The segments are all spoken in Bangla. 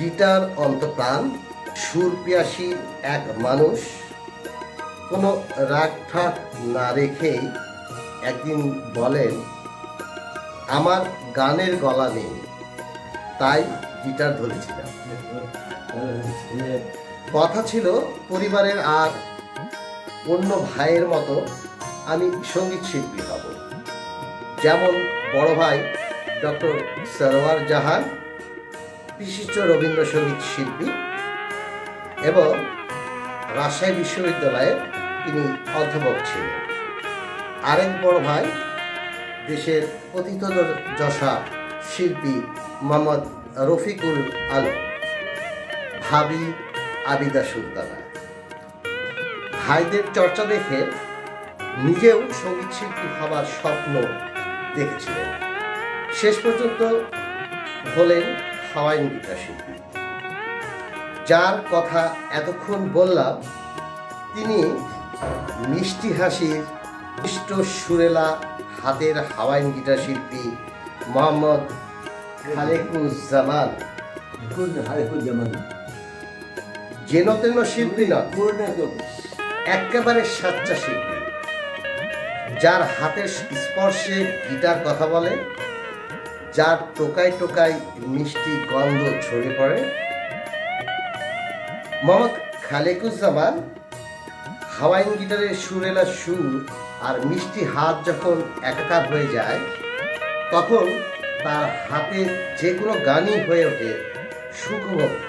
গিটার অন্তপ্রাণ সুর পিয়াসী এক মানুষ কোনো রাগঠাক না রেখেই একদিন বলেন, আমার গানের গলা নেই, তাই গিটার ধরেছিলাম। কথা ছিল পরিবারের আর অন্য ভাইয়ের মতো আমি সঙ্গীত শিল্পী হব, যেমন বড় ভাই ডক্টর সরওয়ার জাহান বিশিষ্ট রবীন্দ্রসঙ্গীত শিল্পী এবং রাজশাহী বিশ্ববিদ্যালয়ে তিনি অধ্যাপক ছিলেন। আরেক বড় ভাই দেশের প্রথিতযশা শিল্পী মোহাম্মদ রফিকুল আলম, ভাবি আবিদা সুলতানা। ভাইদের চর্চা দেখে নিজেও সঙ্গীত শিল্পী হবার স্বপ্ন দেখেছিলেন। শেষ পর্যন্ত হলেন হাওয়াইন গিটার শিল্পী। যার কথা এতক্ষণ বললাম, তিনি মিষ্টি হাসির মিষ্ট সুরেলা হাতের হাওয়াইন গিটার শিল্পী মোহাম্মদ খালেকুজ্জামান। যেন তেন শিল্পী নয়, একেবারে সাচ্চা শিল্পী, যার হাতের স্পর্শে গিটার কথা বলে, যার টোকায় টোকায় মিষ্টি গন্ধ ছড়িয়ে পড়ে। মোহাম্মদ খালেকুজ্জামান হাওয়াইন গিটারের সুরেলা সুর আর মিষ্টি হাত যখন একাকার হয়ে যায়, তখন তার হাতে যে কোনো গানই হয়ে ওঠে সুখভোগ্য।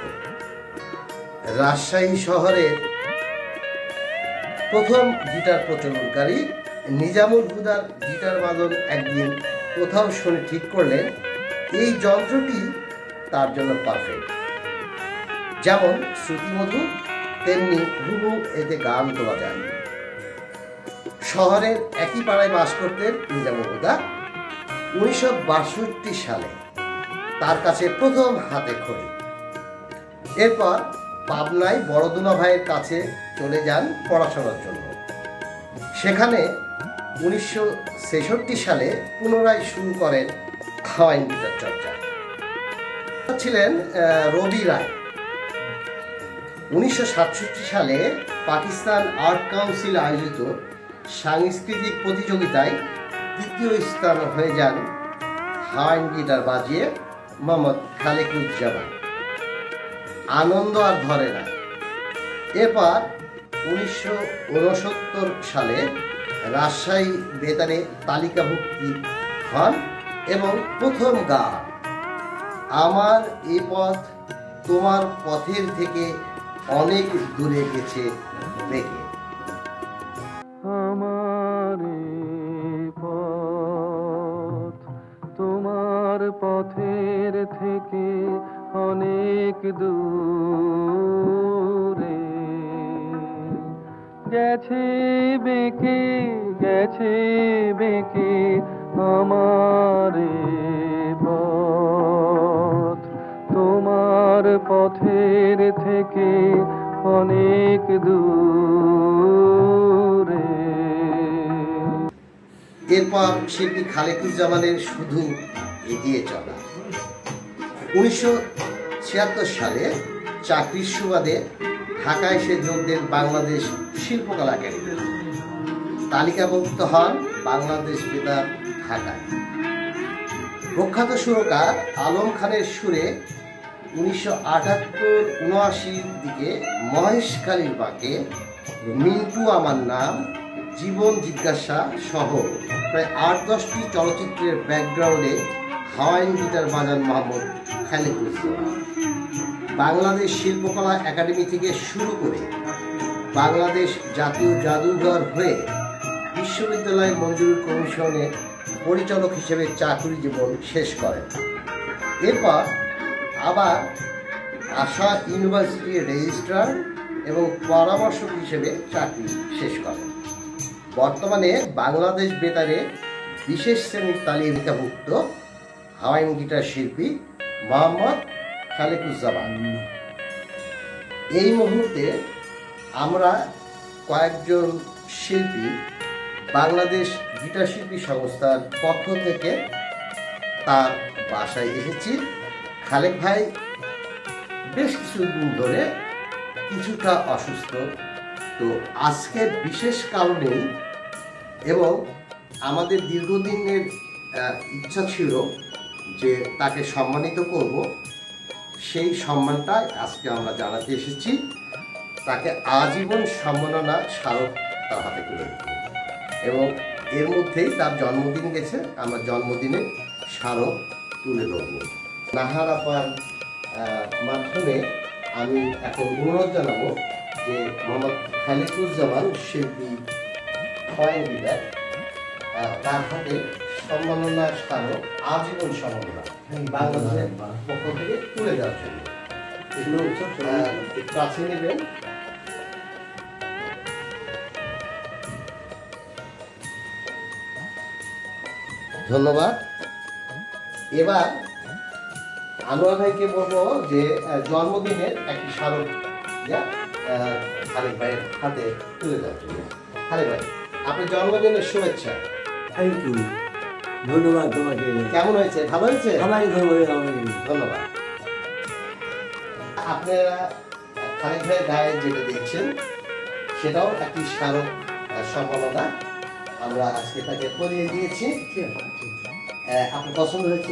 রাজশাহী শহরের প্রথম গিটার প্রচলনকারী নিজামুল হুদার গিটার বাদন একদিন কোথাও শুনে ঠিক করলেন, এই যন্ত্রটি তার জন্য পারফেক্ট। যেমন শ্রুতিমধুর, তেমনি হুবহু এতে গান তোলা যায়। শহরের একই পাড়ায় বাস করতেন নিজামুল হুদা। 1962 সালে তার কাছে প্রথম হাতে খড়ি। এরপর পাবনায় বড় দুলা ভাইয়ের কাছে চলে যান পড়াশোনার জন্য। সেখানে 1966 সালে পুনরায় শুরু করেন হাওয়াইন গিটার চর্চা। ছিলেন রবি রায়। 1967 সালে পাকিস্তান আর্ট কাউন্সিল আয়োজিত সাংস্কৃতিক প্রতিযোগিতায় দ্বিতীয় স্থান হয়ে যান হাওয়াইন গিটার বাজিয়ে মোহাম্মদ খালেকুজ্জামান। আনন্দ আর ধরে না। এরপর 1969 সালে রাজশাহী বেতারে তালিকাভুক্তি হন এবং প্রথম গান আমার এ পথ তোমার পথের থেকে অনেক দূরে গেছে দেখে। আমার এ পথ তোমার পথের থেকে অনেক দূরে গেছে বেঁকে গেছে বেঁকে আমার এ পথ তোমার পথের থেকে অনেক দূরে। এরপর শিল্পী খালেকুজ্জামানের শুধু এগিয়ে চলা। 1976 সালে চাকরির সুবাদে ঢাকায় এসে যোগ দেন বাংলাদেশ শিল্পকলা একাডেমি। তালিকাভুক্ত হন বাংলাদেশ বেতার ঢাকায়। প্রখ্যাত সুরকার আলম খানের সুরে 1978-79 দিকে মহেশখালীর বাঁকে, মিন্টু আমার নাম, জীবন জিজ্ঞাসা সহ প্রায় 8-10টি চলচ্চিত্রের ব্যাকগ্রাউন্ডে হাওয়াইন গিটার বাজান মোহাম্মদ খালেকুজ্জামান। বাংলাদেশ শিল্পকলা একাডেমি থেকে শুরু করে বাংলাদেশ জাতীয় জাদুঘর হয়ে বিশ্ববিদ্যালয় মঞ্জুরি কমিশনে পরিচালক হিসেবে চাকরি জীবন শেষ করেন। এরপর আবার আশা ইউনিভার্সিটির রেজিস্ট্রার এবং পরামর্শক হিসেবে চাকরি শেষ করেন। বর্তমানে বাংলাদেশ বেতারে বিশেষ শ্রেণীর তালিকাভুক্ত হাওয়াইন গিটার শিল্পী মোহাম্মদ খালেকুজ্জামান। এই মুহূর্তে আমরা কয়েকজন শিল্পী বাংলাদেশ গিটার শিল্পী সংস্থার পক্ষ থেকে তার বাসায় এসেছি। খালেক ভাই বেশ কিছুদিন ধরে কিছুটা অসুস্থ। তো আজকে বিশেষ কারণেই এবং আমাদের দীর্ঘদিনের ইচ্ছা ছিল যে তাকে সম্মানিত করব, সেই সম্মানটা আজকে আমরা জানাতে এসেছি। তাকে আজীবন সম্মাননা স্মারক তার হাতে তুলে দেব এবং এর মধ্যেই তার জন্মদিন গেছে, আমরা জন্মদিনে স্মারক তুলে ধরব। নাহার আপার মাধ্যমে আমি এখন অনুরোধ জানাবো যে মোহাম্মদ খালিকুজ্জামান শিল্পী খয়েন বিদায় তার হাতে সম্মাননা স্মারক আজীবন সম্মাননা বাংলাদেশের পক্ষ থেকে তুলে দেওয়ার জন্য একটু কাছে নেবেন। ধন্যবাদ। এবার আনোয়ার ভাইকে বলবো যে জন্মদিনের একটি স্মারক খালেক ভাইয়ের হাতে তুলে দেওয়ার জন্য। খালেক ভাই, আপনার জন্মদিনের শুভেচ্ছা। থ্যাংক ইউ, ধন্যবাদ তোমাকে। কেমন হয়েছে? ভালো হয়েছে? ধন্যবাদ। আপনারা খালেক ভাইয়ের গায়ে যেটা দেখছেন সেটাও একটি স্মারক সম্মাননা আমরা আজকে তাকে পরিয়ে দিয়েছি। আপনার পছন্দ হয়েছে?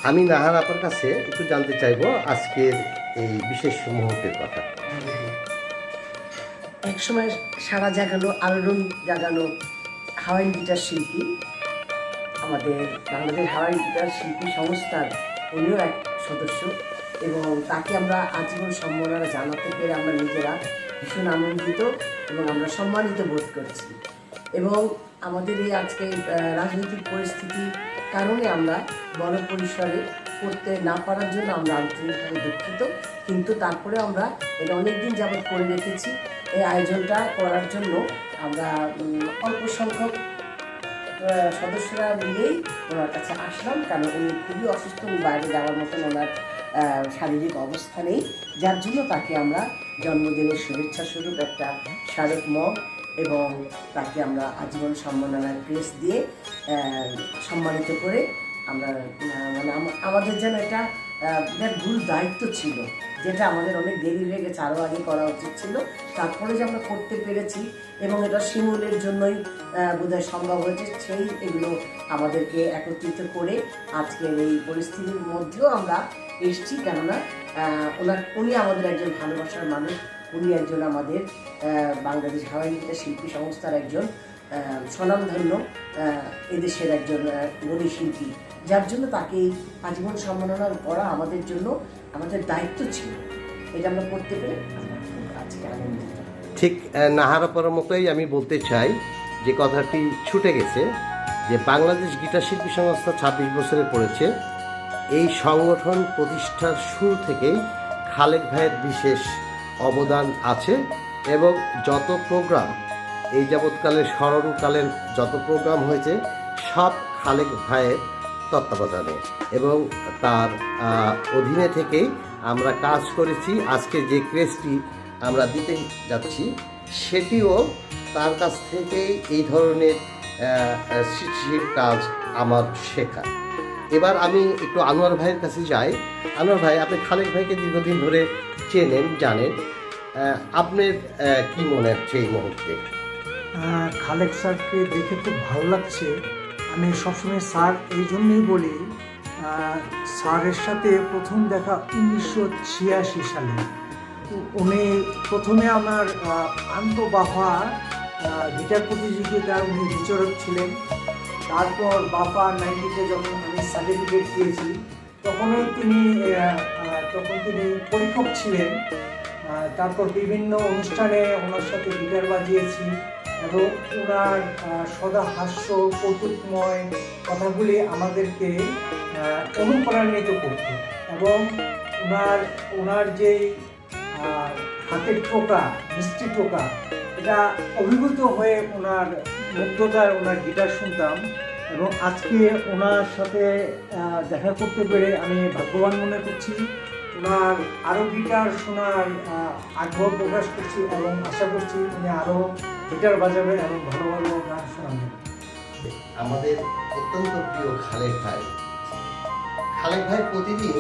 আমি নাহার আপার কাছে একটু জানতে চাইবো আজকের এই বিশেষ মুহূর্তের কথা। একসময় সারা জাগানো, আলোড়ন জাগানো হাওয়াই গিটার শিল্পী, আমাদের বাংলাদেশ হাওয়াই গিটার শিল্পী সংস্থার উনিও এক সদস্য, এবং তাকে আমরা আজীবন সম্মাননা জানাতে পেরে আমরা নিজেরা ভীষণ আনন্দিত এবং আমরা সম্মানিত বোধ করছি। এবং আমাদের এই আজকে রাজনৈতিক পরিস্থিতির কারণে আমরা বড় পরিসরে করতে না পারার জন্য আমরা আন্তরিকভাবে দুঃখিত, কিন্তু তারপরে আমরা এটা অনেক দিন যাবৎ করে রেখেছি। এই আয়োজনটা করার জন্য আমরা অল্প সংখ্যক সদস্যরা মিলেই ওনার কাছে আসলাম, কারণ উনি খুবই অসুস্থ, উনি বাইরে যাওয়ার মতন ওনার শারীরিক অবস্থা নেই, যার জন্য তাকে আমরা জন্মদিনের শুভেচ্ছা স্বরূপ একটা স্মারক মগ এবং তাকে আমরা আজীবন সম্মাননার ক্রেস্ট দিয়ে সম্মানিত করে আমরা মানে আমাদের যেন এটা বিরাট ভুল দায়িত্ব ছিল, যেটা আমাদের অনেক দেরি হয়ে গেছে, আরও আগে করা উচিত ছিল, তারপরে যে আমরা করতে পেরেছি এবং এটা শিমুলের জন্যই বোধহয় সম্ভব হয়েছে। সেই এগুলো আমাদেরকে একত্রিত করে আজকের এই পরিস্থিতির মধ্যেও আমরা এসছি, কেননা উনি আমাদের একজন ভালোবাসার মানুষ, উনি একজন আমাদের বাংলাদেশ হাওয়াই গিটার শিল্পী সংস্থার একজন স্বনামধন্য এদেশের একজন গুণী শিল্পী, যার জন্য তাকে আজীবন সম্মাননা করা আমাদের জন্য আমাদের দায়িত্ব ছিল। এটা আমরা করতে পেরে আমরা আজকে আনন্দিত। ঠিক নাহারাপার মতোই আমি বলতে চাই যে কথাটি ছুটে গেছে যে বাংলাদেশ গিটার শিল্পী সংস্থা 26 বছরে পড়েছে। এই সংগঠন প্রতিষ্ঠার শুরু থেকেই খালেক ভাইয়ের বিশেষ অবদান আছে এবং যত প্রোগ্রাম এই যাবৎকালের স্মরণকালের যত প্রোগ্রাম হয়েছে সব খালেক ভাইয়ের তত্ত্বাবধানে এবং তার অধীনে থেকেই আমরা কাজ করেছি। আজকে যে ক্রেস্টটি আমরা দিতে যাচ্ছি সেটিও তার কাছ থেকেই এই ধরনের সৃষ্টিশীল কাজ আমার শেখা। এবার আমি একটু আনোয়ার ভাইয়ের কাছে যাই। আনোয়ার ভাই, আপনি খালেক ভাইকে দীর্ঘদিন ধরে চেনেন, জানেন, আপনার কি মনে হচ্ছে এই মুহূর্তে? খালেক স্যারকে দেখে খুব ভালো লাগছে। আমি সবসময় স্যার এই জন্যই বলি, স্যারের সাথে প্রথম দেখা 1986 সালে। উনি প্রথমে আমার আন্তঃবাফা গিটার প্রতিযোগিতার উনি বিচারক ছিলেন। তারপর বাফা 90-তে যখন আমি সার্টিফিকেট পেয়েছি তখন তিনি পরীক্ষক ছিলেন। তারপর বিভিন্ন অনুষ্ঠানে ওনার সাথে গিটার বাজিয়েছি এবং ওনার সদা হাস্য কৌতুকময় কথাগুলি আমাদেরকে অনুপ্রাণিত করত এবং ওনার যেই হাতের টোকা, মিষ্টি টোকা, এটা অভিভূত হয়ে ওনার মুগ্ধতায় ওনার গিটার শুনতাম এবং আজকে ওনার সাথে দেখা করতে পেরে আমি ভাগ্যবান মনে করছি। ওনার আরও গিটার শোনার আগ্রহ প্রকাশ করছি এবং আশা করছি উনি আরও গিটার বাজাবেন এবং ভালো ভালো গান শোনাবেন। আমাদের অত্যন্ত প্রিয় খালেক ভাই। খালেক ভাই প্রতিদিন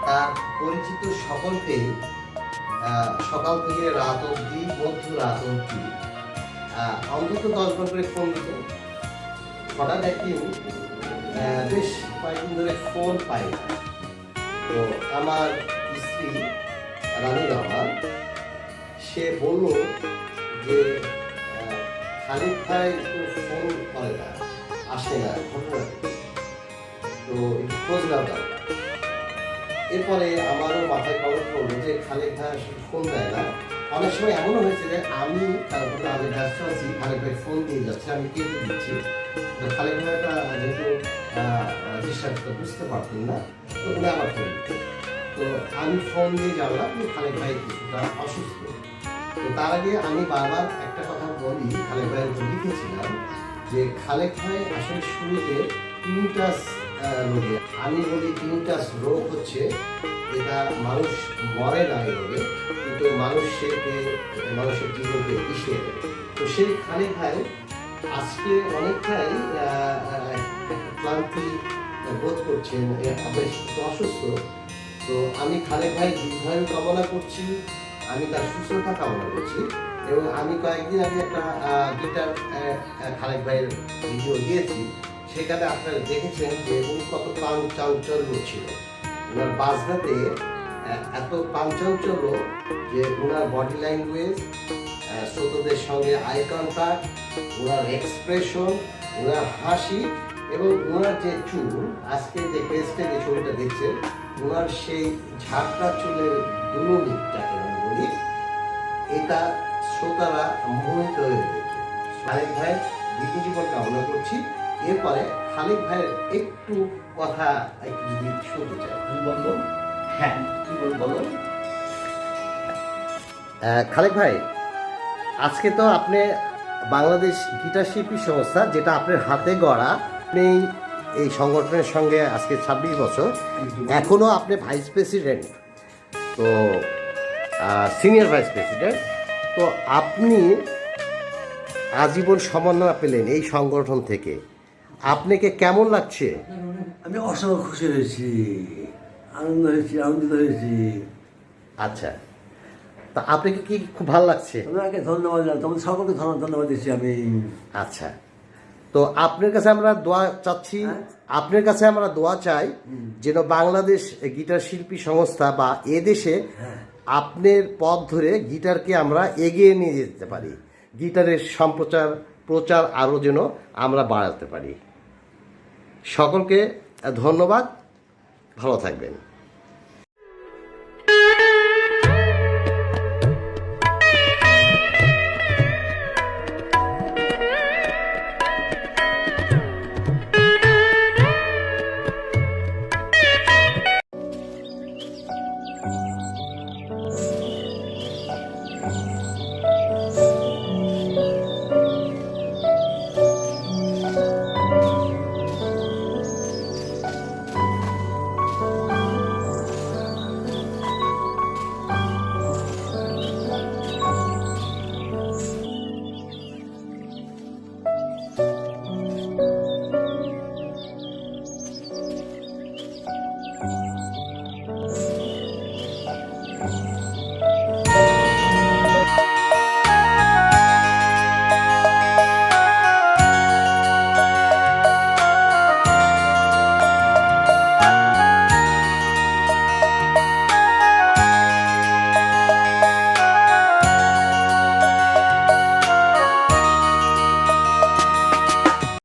তার পরিচিত সকলকে সকাল থেকে রাত অবধি, মধ্যরাত অবধি অন্তত 10 বার করে ফোন দিত। হঠাৎ একদিন বেশ কয়েকদিন ধরে ফোন পাই না। তো আমার স্ত্রী রানী রহমান সে বলল যে খালেক ভাই তো ফোন করে না, আসে না, ঘটনা তো একটু খোঁজ নেওয়া দরকার। এরপরে আমারও মাথায় খবর পড়লো যে খালেক ভাই আসলে ফোন দেয় না। অনেক সময় এমনও হয়েছে যে আমি তারপরে আমি ব্যস্ত আছি, খালেক ভাই ফোন দিয়ে যাচ্ছে, আমি কেটে দিচ্ছি। তো খালেক ভাইটা যেহেতু দৃষ্টান্তটা বুঝতে পারতেন না, তো উনি আমার ফোন দিতেন। তো আমি ফোন দিয়ে জানলাম যে খালেক ভাই কিছুটা অসুস্থ। তো তার আগে আমি বারবার একটা কথা বলি, খালেক ভাইয়ের উপর লিখেছিলাম যে খালেক ভাই আসলে শুরুতে টিনিটাস রোগে, আমি বলি টিনিটাস রোগ হচ্ছে এটা মানুষ মরে না এই রোগে, কিন্তু মানুষের জীবনকে পিছিয়ে দেয়। তো সেই খালেক ভাই আজকে অনেকটাই ক্লান্তি বোধ করছেন, বেশ অসুস্থ। তো আমি খালেক ভাই দীর্ঘায়ু কামনা করছি, আমি তার সুস্থতা কামনা করছি। এবং আমি কয়েকদিন আগে একটা গিটার খালেক ভাইয়ের ভিডিও দিয়েছি, সেখানে আপনারা দেখেছেন যে উনি কত চাঞ্চল্য ছিল। ওনার বাজনাতে এত চাঞ্চল্য যে ওনার বডি ল্যাঙ্গুয়েজ, শ্রোতাদের সঙ্গে আই কন্ট্যাক্ট, ওনার এক্সপ্রেশন, ওনার হাসি এবং ওনার যে চুল, আজকে যে কেসটা যে ছবিটা দেখছেন, ওনার সেই ঝাঁকড়া চুলের দুলুনিটাকে আমি বলি, এটা শ্রোতারা মোহিত হয়ে দেখে। খালেক ভাই দীর্ঘ জীবন কামনা করছি। এরপরে খালেক ভাইয়ের একটু কথা একটু যদি শুনতে চাই, আমি বলবো। হ্যাঁ, কি বলো। খালেক ভাই, আজকে তো আপনি বাংলাদেশ গিটার শিল্পী সংস্থা, যেটা আপনার হাতে গড়া, আপনি এই সংগঠনের সঙ্গে আজকে 26 বছর, এখনও আপনি ভাইস প্রেসিডেন্ট, তো সিনিয়র ভাইস প্রেসিডেন্ট। তো আপনি আজীবন সম্মাননা পেলেন এই সংগঠন থেকে, আপনাকে কেমন লাগছে? আমি অসংখ্য খুশি হয়েছি, আনন্দিত হয়েছি। আচ্ছা, তা আপনাকে কি খুব ভালো লাগছে? আপনাকে ধন্যবাদ, তোমাদের সকলকে ধন্যবাদ দিচ্ছি আমি। আচ্ছা, তো আপনার কাছে আমরা দোয়া চাচ্ছি, আপনার কাছে আমরা দোয়া চাই যেন বাংলাদেশ গিটার শিল্পী সংস্থা বা এদেশে আপনার পথ ধরে গিটারকে আমরা এগিয়ে নিয়ে যেতে পারি, গিটারের প্রচার আরও যেন আমরা বাড়াতে পারি। সকলকে ধন্যবাদ, ভালো থাকবেন।